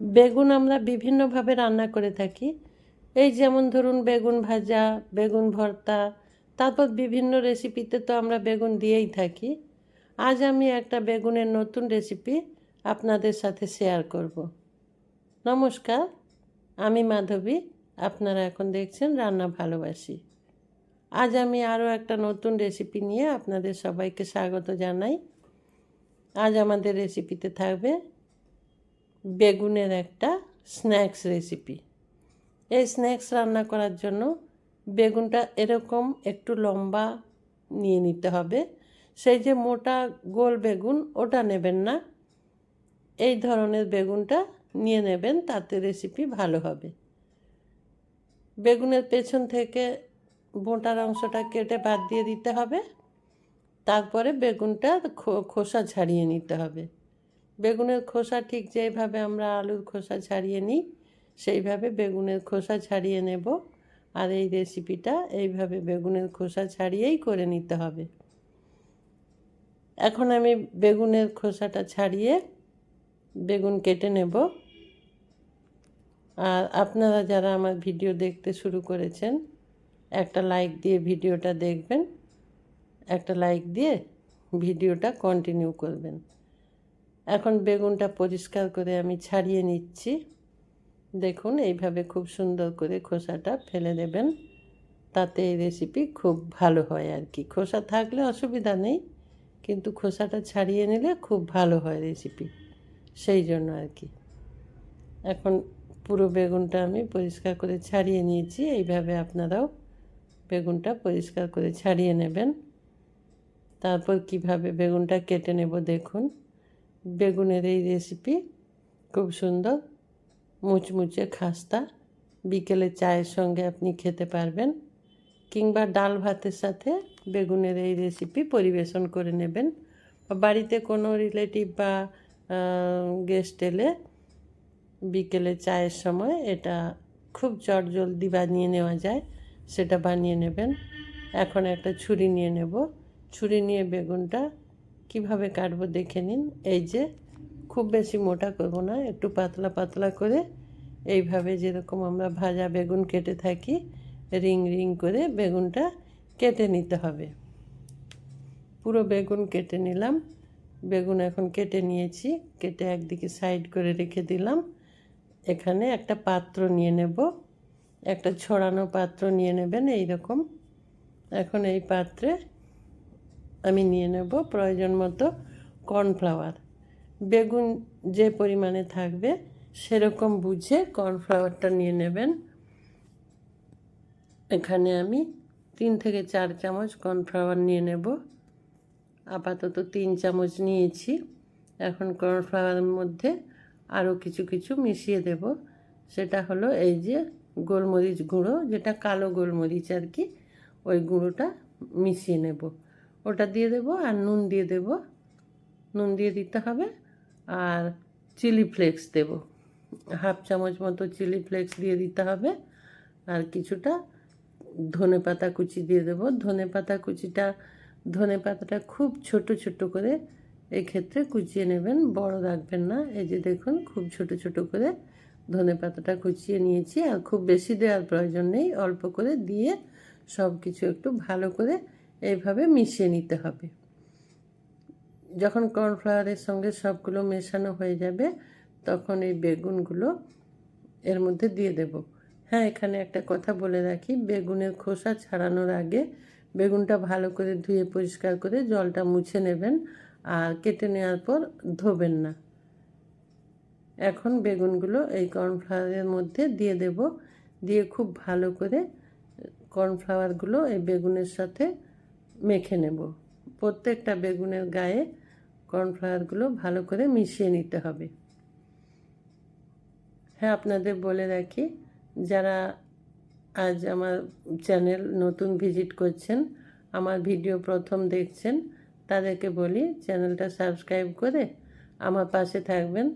বেগুন আমরা বিভিন্নভাবে রান্না করে থাকি। এই যেমন ধরুন বেগুন ভাজা, বেগুন ভর্তা, তারপর বিভিন্ন রেসিপিতে তো আমরা বেগুন দিয়েই থাকি। আজ আমি একটা বেগুনের নতুন রেসিপি আপনাদের সাথে শেয়ার করব। নমস্কার, আমি মাধবী। আপনারা এখন দেখছেন রান্না ভালোবাসি। আজ আমি আরও একটা নতুন রেসিপি নিয়ে আপনাদের সবাইকে স্বাগত জানাই। আজ আমাদের রেসিপিতে থাকবে বেগুনের একটা স্ন্যাক্স রেসিপি। এই স্ন্যাক্স রান্না করার জন্য বেগুনটা এরকম একটু লম্বা নিয়ে নিতে হবে। সেই যে মোটা গোল বেগুন ওটা নেবেন না, এই ধরনের বেগুনটা নিয়ে নেবেন, তাতে রেসিপি ভালো হবে। বেগুনের পেছন থেকে বোঁটার অংশটা কেটে বাদ দিয়ে দিতে হবে। তারপরে বেগুনটা খোসা ছাড়িয়ে নিতে হবে। বেগুনের খোসা ঠিক যেভাবে আমরা আলুর খোসা ছাড়িয়ে নিই সেইভাবে বেগুনের খোসা ছাড়িয়ে নেব। আর এই রেসিপিটা এইভাবে বেগুনের খোসা ছাড়িয়েই করে নিতে হবে। এখন আমি বেগুনের খোসাটা ছাড়িয়ে বেগুন কেটে নেব। আর আপনারা যারা আমার ভিডিও দেখতে শুরু করেছেন, একটা লাইক দিয়ে ভিডিওটা দেখবেন, একটা লাইক দিয়ে ভিডিওটা কন্টিনিউ করবেন। এখন বেগুনটা পরিষ্কার করে আমি ছাড়িয়ে নিচ্ছি। দেখুন এইভাবে খুব সুন্দর করে খোসাটা ফেলে দেবেন, তাতে এই রেসিপি খুব ভালো হয় আর কি। খোসা থাকলে অসুবিধা নেই, কিন্তু খোসাটা ছাড়িয়ে নিলে খুব ভালো হয় রেসিপি, সেই জন্য আর কি। এখন পুরো বেগুনটা আমি পরিষ্কার করে ছাড়িয়ে নিয়েছি। এইভাবে আপনারাও বেগুনটা পরিষ্কার করে ছাড়িয়ে নেবেন। তারপর কিভাবে বেগুনটা কেটে নেব দেখুন। বেগুনের এই রেসিপি খুব সুন্দর মুচমুচে খাস্তা, বিকেলে চায়ের সঙ্গে আপনি খেতে পারবেন, কিংবা ডাল ভাতের সাথে বেগুনের এই রেসিপি পরিবেশন করে নেবেন। বাড়িতে কোনো রিলেটিভ বা গেস্ট এলে বিকেলে চায়ের সময় এটা খুব চটজলদি বানিয়ে নেওয়া যায়, সেটা বানিয়ে নেবেন। এখন একটা ছুরি নিয়ে নেব। ছুরি নিয়ে বেগুনটা কিভাবে কাটবো দেখে নিন। এই যে খুব বেশি মোটা করব না, একটু পাতলা পাতলা করে এইভাবে যেরকম আমরা ভাজা বেগুন কেটে থাকি রিং রিং করে বেগুনটা কেটে নিতে হবে। পুরো বেগুন কেটে নিলাম। বেগুন এখন কেটে নিয়েছি, কেটে একদিকে সাইড করে রেখে দিলাম। এখানে একটা পাত্র নিয়ে নেব, একটা ছড়ানো পাত্র নিয়ে নেবেন এই রকম। এখন এই পাত্রে আমি নিয়ে নেব প্রয়োজন মতো কর্নফ্লাওয়ার। বেগুন যে পরিমাণে থাকবে সেরকম বুঝে কর্নফ্লাওয়ারটা নিয়ে নেবেন। এখানে আমি 3 থেকে 4 চামচ কর্নফ্লাওয়ার নিয়ে নেব। আপাতত 3 চামচ নিয়েছি। এখন কর্নফ্লাওয়ারের মধ্যে আরও কিছু কিছু মিশিয়ে দেব। সেটা হলো এই যে গোলমরিচ গুঁড়ো, যেটা কালো গোলমরিচ আর কি, ওই গুঁড়োটা মিশিয়ে নেব। ওটা দিয়ে দেব আর নুন দিয়ে দেব, নুন দিয়ে দিতে হবে। আর চিলি ফ্লেক্স দেব, হাফ চামচ মতো চিলি ফ্লেক্স দিয়ে দিতে হবে। আর কিছুটা ধনে পাতা কুচি দিয়ে দেবো। ধনে পাতাটা খুব ছোট ছোট করে এক্ষেত্রে কুচিয়ে নেবেন, বড় রাখবেন না। এই যে দেখুন খুব ছোট ছোট করে ধনে পাতাটা কুচিয়ে নিয়েছি। আর খুব বেশি দেওয়ার প্রয়োজন নেই, অল্প করে দিয়ে সব কিছু একটু ভালো করে এইভাবে মিশিয়ে নিতে হবে। যখন কর্নফ্লাওয়ারের সঙ্গে সবগুলো মেশানো হয়ে যাবে তখন এই বেগুনগুলো এর মধ্যে দিয়ে দেব। হ্যাঁ, এখানে একটা কথা বলে রাখি, বেগুনের খোসা ছাড়ানোর আগে বেগুনটা ভালো করে ধুয়ে পরিষ্কার করে জলটা মুছে নেবেন, আর কেটে নেওয়ার পর ধোবেন না। এখন বেগুনগুলো এই কর্নফ্লাওয়ারের মধ্যে দিয়ে দেব, দিয়ে খুব ভালো করে কর্নফ্লাওয়ারগুলো এই বেগুনের সাথে মেখে নেব। প্রত্যেকটা বেগুনের গায়ে কর্নফ্লাওয়ারগুলো ভালো করে মিশিয়ে নিতে হবে। হ্যাঁ, আপনাদের বলে রাখি, যারা আজ আমার চ্যানেল নতুন ভিজিট করছেন, আমার ভিডিও প্রথম দেখছেন, তাদেরকে বলি চ্যানেলটা সাবস্ক্রাইব করে আমার পাশে থাকবেন।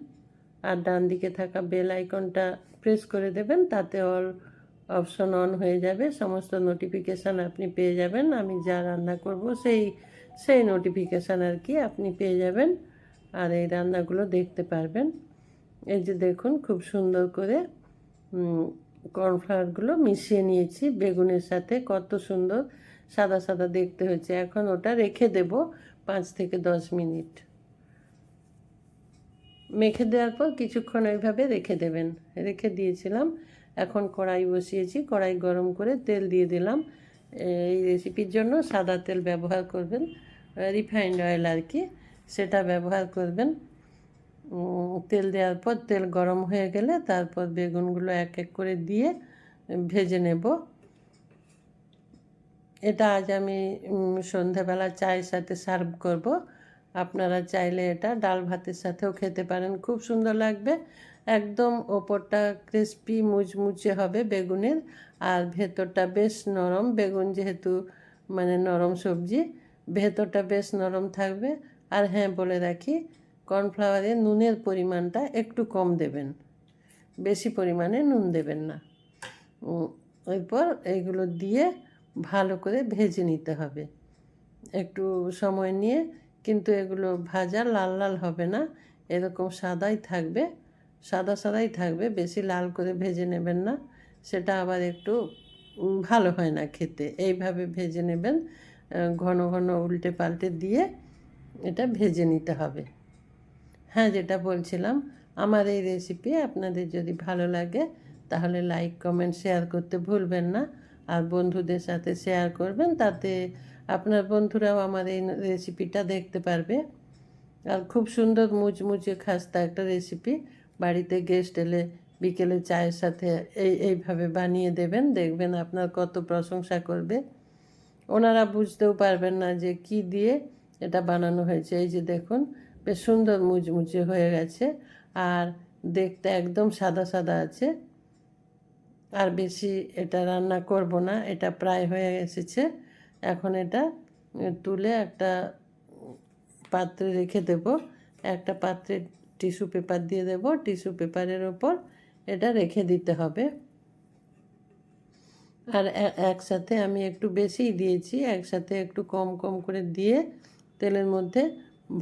আর ডান দিকে থাকা বেল আইকনটা প্রেস করে দেবেন, তাতে অল অপশন অন হয়ে যাবে। সমস্ত নোটিফিকেশান আপনি পেয়ে যাবেন। আমি যা রান্না করব সেই নোটিফিকেশান আর কি আপনি পেয়ে যাবেন, আর এই রান্নাগুলো দেখতে পারবেন। এই যে দেখুন খুব সুন্দর করে কর্নফ্লাওয়ারগুলো মিশিয়ে নিয়েছি বেগুনের সাথে, কত সুন্দর সাদা সাদা দেখতে হয়েছে। এখন ওটা রেখে দেব 5 থেকে 10 মিনিট। মেখে দেওয়ার পর কিছুক্ষণ ওইভাবে রেখে দেবেন। রেখে দিয়েছিলাম। এখন কড়াই বসিয়েছি, কড়াই গরম করে তেল দিয়ে দিলাম। এই রেসিপির জন্য সাদা তেল ব্যবহার করবেন, রিফাইন্ড অয়েল আর কি, সেটা ব্যবহার করবেন। তেল দেওয়ার পর তেল গরম হয়ে গেলে তারপর বেগুনগুলো এক এক করে দিয়ে ভেজে নেব। এটা আজ আমি সন্ধ্যাবেলা চায়ের সাথে সার্ভ করব। আপনারা চাইলে এটা ডাল ভাতের সাথেও খেতে পারেন, খুব সুন্দর লাগবে। একদম ওপরটা ক্রিস্পি মুচমুচে হবে বেগুনের, আর ভেতরটা বেশ নরম। বেগুন যেহেতু মানে নরম সবজি, ভেতরটা বেশ নরম থাকবে। আর হ্যাঁ, বলে রাখি, কর্নফ্লাওয়ারে নুনের পরিমাণটা একটু কম দেবেন, বেশি পরিমাণে নুন দেবেন না। এরপর এইগুলো দিয়ে ভালো করে ভেজে নিতে হবে একটু সময় নিয়ে, কিন্তু এগুলো ভাজা লাল লাল হবে না, এরকম সাদাই থাকবে, সাদা সাদাই থাকবে, বেশি লাল করে ভেজে নেবেন না, সেটা আবার একটু ভালো হয় না খেতে। এইভাবে ভেজে নেবেন, ঘন ঘন উল্টে পাল্টে দিয়ে এটা ভেজে নিতে হবে। হ্যাঁ, যেটা বলছিলাম, আমার এই রেসিপি আপনাদের যদি ভালো লাগে তাহলে লাইক কমেন্ট শেয়ার করতে ভুলবেন না। আর বন্ধুদের সাথে শেয়ার করবেন, তাতে আপনার বন্ধুরাও আমার এই রেসিপিটা দেখতে পারবে। আর খুব সুন্দর মুচমুচে খাস্তা একটা রেসিপি, বাড়িতে গেস্ট এলে বিকেলে চায়ের সাথে এইভাবে বানিয়ে দেবেন, দেখবেন আপনার কত প্রশংসা করবে। ওনারা বুঝতেও পারবেন না যে কি দিয়ে এটা বানানো হয়েছে। এই যে দেখুন, বেশ সুন্দর মুচমুচে হয়ে গেছে, আর দেখতে একদম সাদা সাদা আছে। আর বেশি এটা রান্না করব না, এটা প্রায় হয়ে এসেছে। এখন এটা তুলে একটা পাত্রে রেখে দেব। একটা পাত্রে টিস্যু পেপার দিয়ে দেব, টিস্যু পেপারের ওপর এটা রেখে দিতে হবে। আর একসাথে আমি একটু বেশিই দিয়েছি, একসাথে একটু কম কম করে দিয়ে তেলের মধ্যে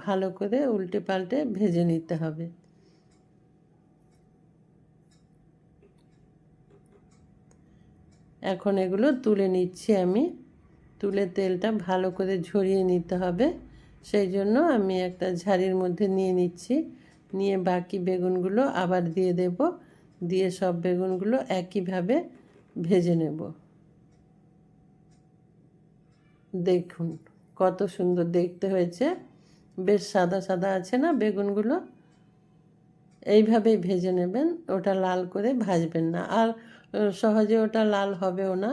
ভালো করে উল্টে পাল্টে ভেজে নিতে হবে। এখন এগুলো তুলে নিচ্ছি আমি, তুলে তেলটা ভালো করে ঝরিয়ে নিতে হবে, সেই জন্য আমি একটা ঝাড়ির মধ্যে নিয়ে নিচ্ছি। নিয়ে বাকি বেগুনগুলো আবার দিয়ে দেব, দিয়ে সব বেগুনগুলো একইভাবে ভেজে নেব। দেখুন কত সুন্দর দেখতে হয়েছে, বেশ সাদা সাদা আছে না বেগুনগুলো। এইভাবেই ভেজে নেবেন, ওটা লাল করে ভাজবেন না, আর সহজে ওটা লাল হবেও না।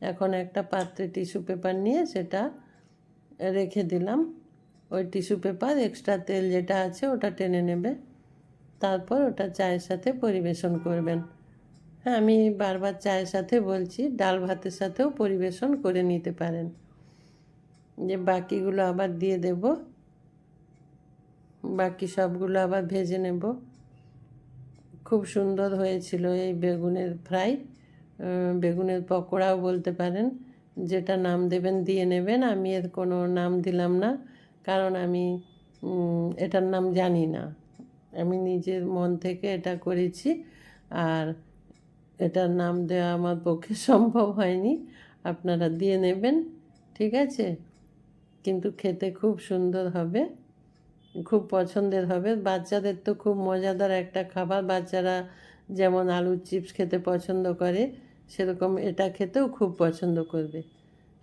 এখন একটা পাত্রে টিস্যু পেপার নিয়ে সেটা রেখে দিলাম। ওই টিস্যু পেপার এক্সট্রা তেল যেটা আছে ওটা টেনে নেবে, তারপর ওটা চায়ের সাথে পরিবেশন করবেন। হ্যাঁ, আমি বারবার চায়ের সাথে বলছি, ডাল ভাতের সাথেও পরিবেশন করে নিতে পারেন। যে বাকিগুলো আবার দিয়ে দেব, বাকি সবগুলো আবার ভেজে নেব। খুব সুন্দর হয়েছিল এই বেগুনের ফ্রাই, বেগুনের পকোড়াও বলতে পারেন, যেটা নাম দেবেন দিয়ে নেবেন। আমি এর কোনো নাম দিলাম না, কারণ আমি এটার নাম জানি না, আমি নিজের মন থেকে এটা করেছি, আর এটার নাম দেওয়া আমার পক্ষে সম্ভব হয়নি। আপনারা দিয়ে নেবেন, ঠিক আছে? কিন্তু খেতে খুব সুন্দর হবে, খুব পছন্দের হবে। বাচ্চাদের তো খুব মজাদার একটা খাবার, বাচ্চারা যেমন আলুর চিপস খেতে পছন্দ করে, সেরকম এটা খেতেও খুব পছন্দ করবে।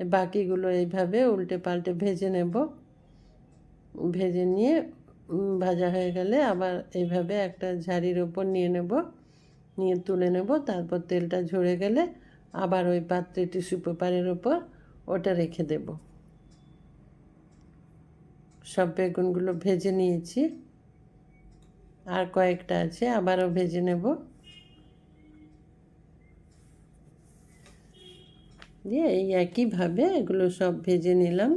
বাকিগুলো এইভাবে উল্টে পাল্টে ভেজে নেব, ভেজে নিয়ে ভাজা হয়ে গেলে আবার এইভাবে একটা ঝাড়ির ওপর নিয়ে নেব, নিয়ে তুলে নেব। তারপর তেলটা ঝরে গেলে আবার ওই পাত্রে টিস্যু পেপারের ওপর ওটা রেখে দেব। সব বেগুনগুলো ভেজে নিয়েছি, আর কয়েকটা আছে, আবারও ভেজে নেব। দিয়ে এই একইভাবে এগুলো সব ভেজে নিলাম।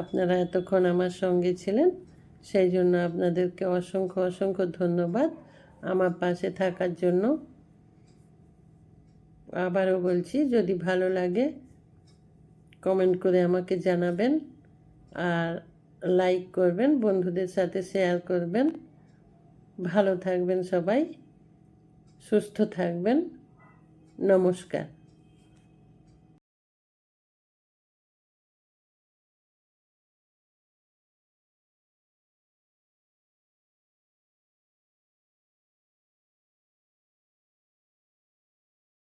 আপনারা এতক্ষণ আমার সঙ্গে ছিলেন, সেই জন্য আপনাদেরকে অসংখ্য অসংখ্য ধন্যবাদ আমার পাশে থাকার জন্য। আবারও বলছি, যদি ভালো লাগে কমেন্ট করে আমাকে জানাবেন, আর লাইক করবেন, বন্ধুদের সাথে শেয়ার করবেন। ভালো থাকবেন সবাই, সুস্থ থাকবেন। নমস্কার।